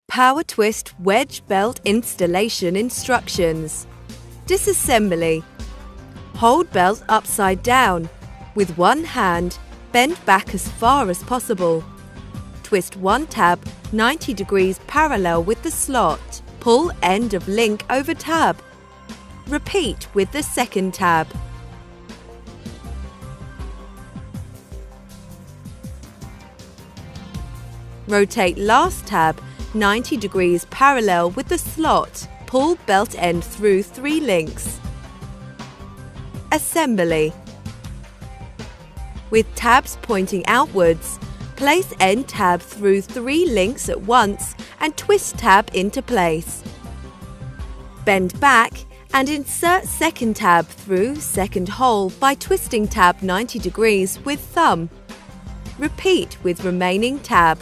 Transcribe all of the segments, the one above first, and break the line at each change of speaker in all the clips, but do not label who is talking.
POWERTWIST wedge belt installation instructions. Disassembly. Hold belt upside down. With one hand, bend back as far as possible. Twist one tab 90 degrees parallel with the slot. Pull end of link over tab. Repeat with the second tab. Rotate last tab 90 degrees parallel with the slot. Pull belt end through 3 links. Assembly. With tabs pointing outwards, place end tab through 3 links at once and twist tab into place. Bend back and insert second tab through second hole by twisting tab 90 degrees with thumb. Repeat with remaining tab.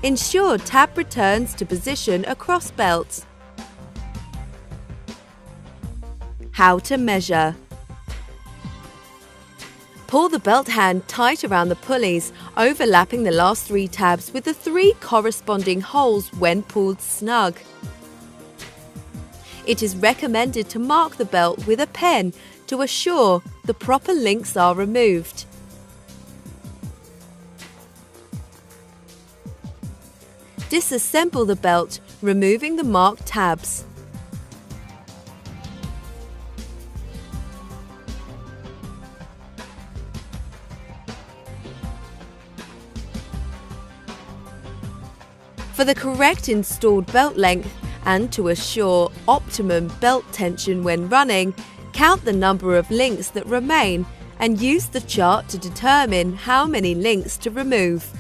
Ensure tab returns to position across belt. How to measure. Pull the belt hand tight around the pulleys, overlapping the last 3 tabs with the 3 corresponding holes when pulled snug. It is recommended to mark the belt with a pen to assure the proper links are removed. Disassemble the belt, removing the marked tabs. For the correct installed belt length and to assure optimum belt tension when running, count the number of links that remain and use the chart to determine how many links to remove.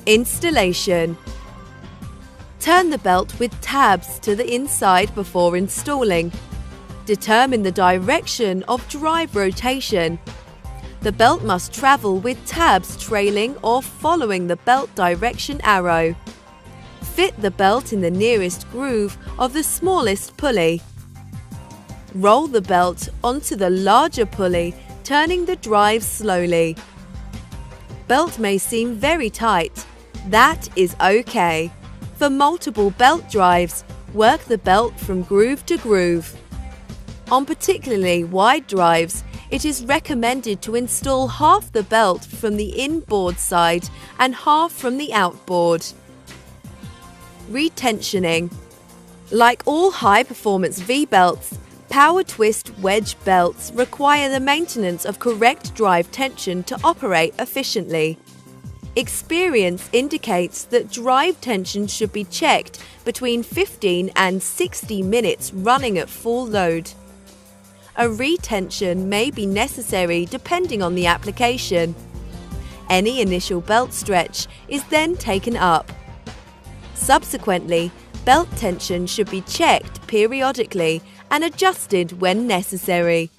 Installation. Turn the belt with tabs to the inside before installing. Determine the direction of drive rotation. The belt must travel with tabs trailing or following the belt direction arrow. Fit the belt in the nearest groove of the smallest pulley. Roll the belt onto the larger pulley, turning the drive slowly. Belt may seem very tight. That is okay. For multiple belt drives, work the belt from groove to groove. On particularly wide drives, it is recommended to install half the belt from the inboard side and half from the outboard. Retensioning. Like all high-performance V-belts, POWERTWIST wedge belts require the maintenance of correct drive tension to operate efficiently. Experience indicates that drive tension should be checked between 15 and 60 minutes running at full load. A retension may be necessary depending on the application. Any initial belt stretch is then taken up. Subsequently, belt tension should be checked periodically and adjusted when necessary.